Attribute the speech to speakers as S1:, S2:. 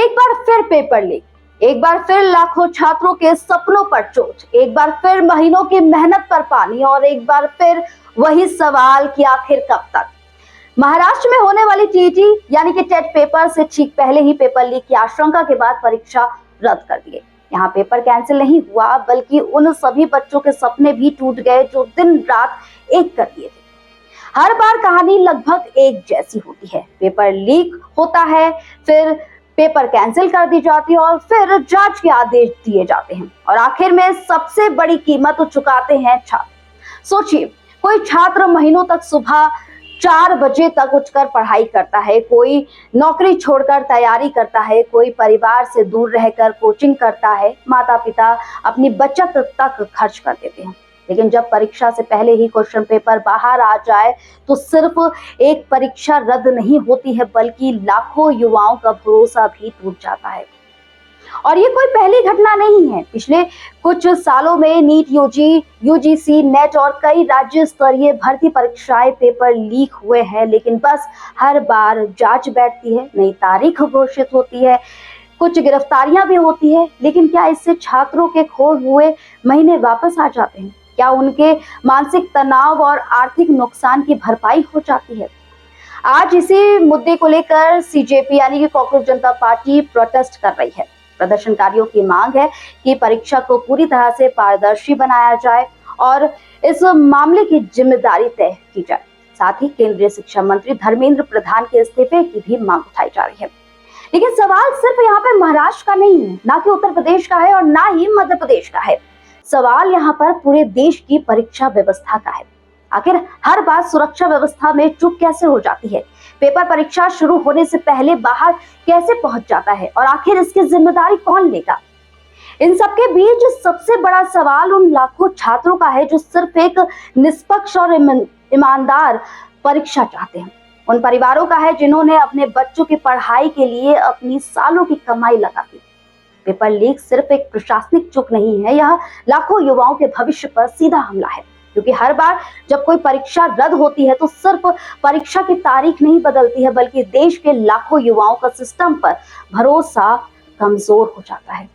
S1: एक बार फिर paper leak, एक बार फिर लाखों छात्रों के सपनों पर चोट, एक बार फिर महीनों की मेहनत पर पानी और एक बार फिर वही सवाल कि आखिर कब तक। महाराष्ट्र में होने वाली टीईटी यानी कि टेट पेपर से ठीक पहले ही पेपर लीक की आशंका के बाद परीक्षा रद्द कर दी गई। यहाँ पेपर कैंसिल नहीं हुआ बल्कि उन सभी बच्चों के सपने भी टूट गए जो दिन रात एक कर दिए थे। हर बार कहानी लगभग एक जैसी होती है, पेपर लीक होता है, फिर पेपर कैंसिल कर दी जाती है और फिर जांच के आदेश दिए जाते हैं और आखिर में सबसे बड़ी कीमत चुकाते हैं छात्र। सोचिए, कोई छात्र महीनों तक सुबह 4 बजे तक उठकर पढ़ाई करता है, कोई नौकरी छोड़कर तैयारी करता है, कोई परिवार से दूर रहकर कोचिंग करता है, माता पिता अपनी बचत तक खर्च कर देते हैं। लेकिन जब परीक्षा से पहले ही क्वेश्चन पेपर बाहर आ जाए तो सिर्फ एक परीक्षा रद्द नहीं होती है बल्कि लाखों युवाओं का भरोसा भी टूट जाता है। और ये कोई पहली घटना नहीं है। पिछले कुछ सालों में नीट, यूजीसी, नेट और कई राज्य स्तरीय भर्ती परीक्षाएं पेपर लीक हुए हैं, लेकिन बस हर बार जांच बैठती है, नई तारीख घोषित होती है, कुछ गिरफ्तारियां भी होती है। लेकिन क्या इससे छात्रों के खोए हुए महीने वापस आ जाते हैं? क्या उनके मानसिक तनाव और आर्थिक नुकसान की भरपाई हो जाती है? आज इसी मुद्दे को लेकर सीजेपी यानी कि कॉकरोच जनता पार्टी प्रोटेस्ट कर रही है। प्रदर्शनकारियों की मांग है कि परीक्षा को पूरी तरह से पारदर्शी बनाया जाए और इस मामले की जिम्मेदारी तय की जाए। साथ ही केंद्रीय शिक्षा मंत्री धर्मेंद्र प्रधान के इस्तीफे की भी मांग उठाई जा रही है। लेकिन सवाल सिर्फ यहाँ पे महाराष्ट्र का नहीं है, ना कि उत्तर प्रदेश का है और ना ही मध्य प्रदेश का है। सवाल यहाँ पर पूरे देश की परीक्षा व्यवस्था का है। आखिर हर बार सुरक्षा व्यवस्था में चूक कैसे हो जाती है? पेपर परीक्षा शुरू होने से पहले बाहर कैसे पहुंच जाता है और आखिर इसकी जिम्मेदारी कौन लेगा? इन सबके बीच सबसे बड़ा सवाल उन लाखों छात्रों का है जो सिर्फ एक निष्पक्ष और ईमानदार परीक्षा चाहते हैं। उन परिवारों का है जिन्होंने अपने बच्चों की पढ़ाई के लिए अपनी सालों की कमाई लगा दी। पेपर लीक सिर्फ एक प्रशासनिक चूक नहीं है, यह लाखों युवाओं के भविष्य पर सीधा हमला है। क्योंकि हर बार जब कोई परीक्षा रद्द होती है तो सिर्फ परीक्षा की तारीख नहीं बदलती है बल्कि देश के लाखों युवाओं का सिस्टम पर भरोसा कमजोर हो जाता है।